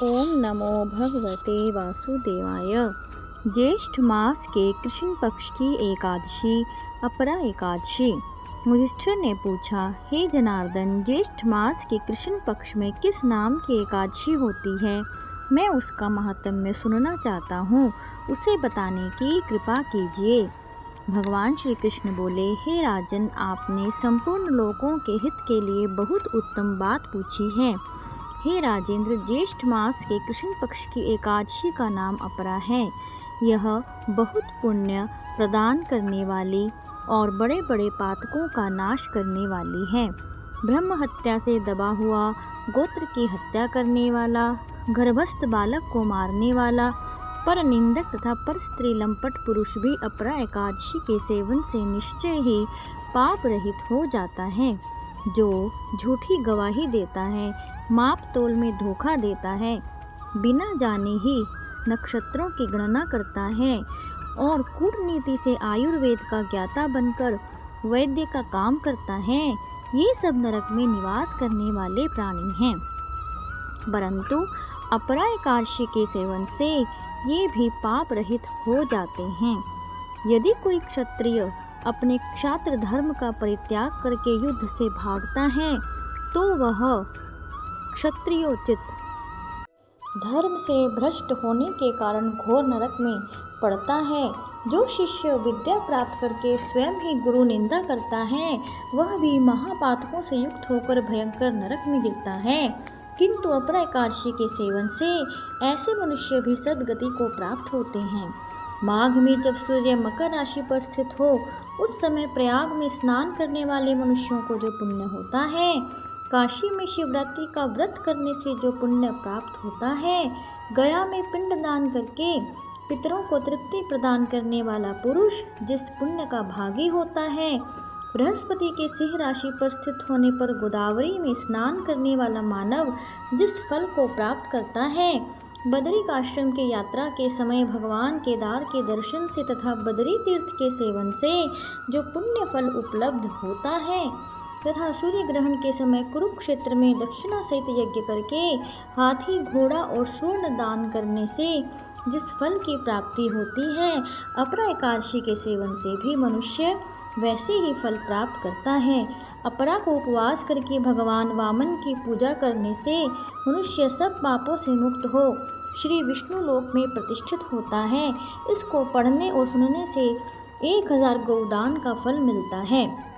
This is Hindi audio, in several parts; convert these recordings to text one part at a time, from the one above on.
ओम नमो भगवते वासुदेवाय। ज्येष्ठ मास के कृष्ण पक्ष की एकादशी अपरा एकादशी। युधिष्ठिर ने पूछा, हे जनार्दन, ज्येष्ठ मास के कृष्ण पक्ष में किस नाम की एकादशी होती है? मैं उसका महात्म्य सुनना चाहता हूँ, उसे बताने की कृपा कीजिए। भगवान श्री कृष्ण बोले, हे राजन, आपने संपूर्ण लोगों के हित के लिए बहुत उत्तम बात पूछी है। हे राजेंद्र, ज्येष्ठ मास के कृष्ण पक्ष की एकादशी का नाम अपरा है। यह बहुत पुण्य प्रदान करने वाली और बड़े बड़े पातकों का नाश करने वाली है। ब्रह्म हत्या से दबा हुआ, गोत्र की हत्या करने वाला, गर्भस्थ बालक को मारने वाला, पर निंदक तथा पर स्त्री लंपट पुरुष भी अपरा एकादशी के सेवन से निश्चय ही पाप रहित हो जाता है। जो झूठी गवाही देता है, माप तोल में धोखा देता है, बिना जाने ही नक्षत्रों की गणना करता है और कूटनीति से आयुर्वेद का ज्ञाता बनकर वैद्य का काम करता है, ये सब नरक में निवास करने वाले प्राणी हैं। परंतु अपरा एकादशी के सेवन से ये भी पाप रहित हो जाते हैं। यदि कोई क्षत्रिय अपने क्षात्र धर्म का परित्याग करके युद्ध से भागता है, तो वह क्षत्रियोचित धर्म से भ्रष्ट होने के कारण घोर नरक में पड़ता है। जो शिष्य विद्या प्राप्त करके स्वयं ही गुरु निंदा करता है, वह भी महापातकों से युक्त होकर भयंकर नरक में गिरता है। किंतु अपरा एकादशी के सेवन से ऐसे मनुष्य भी सद्गति को प्राप्त होते हैं। माघ में जब सूर्य मकर राशि पर स्थित हो, उस समय प्रयाग में स्नान करने वाले मनुष्यों को जो पुण्य होता है, काशी में शिवरात्रि का व्रत करने से जो पुण्य प्राप्त होता है, गया में पिंडदान करके पितरों को तृप्ति प्रदान करने वाला पुरुष जिस पुण्य का भागी होता है, बृहस्पति के सिंह राशि पर स्थित होने पर गोदावरी में स्नान करने वाला मानव जिस फल को प्राप्त करता है, बदरिक आश्रम के यात्रा के समय भगवान केदार के दर्शन से तथा बदरी तीर्थ के सेवन से जो पुण्य फल उपलब्ध होता है, तथा सूर्य ग्रहण के समय कुरुक्षेत्र में दक्षिणा सहित यज्ञ करके हाथी, घोड़ा और स्वर्ण दान करने से जिस फल की प्राप्ति होती है, अपरा एकादशी के सेवन से भी मनुष्य वैसे ही फल प्राप्त करता है। अपरा को उपवास करके भगवान वामन की पूजा करने से मनुष्य सब पापों से मुक्त हो श्री विष्णु लोक में प्रतिष्ठित होता है। इसको पढ़ने और सुनने से 1000 गौदान का फल मिलता है।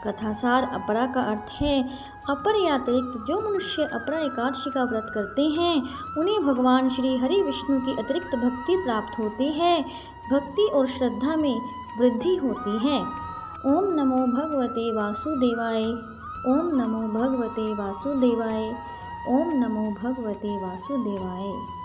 कथासार अपरा का अर्थ है, अपर या अतिरिक्त जो मनुष्य अपरा एकादशी का व्रत करते हैं, उन्हें भगवान श्री हरि विष्णु की अतिरिक्त भक्ति प्राप्त होती है। भक्ति और श्रद्धा में वृद्धि होती है। ओम नमो भगवते वासुदेवाय। ओम नमो भगवते वासुदेवाय। ओम नमो भगवते वासुदेवाय।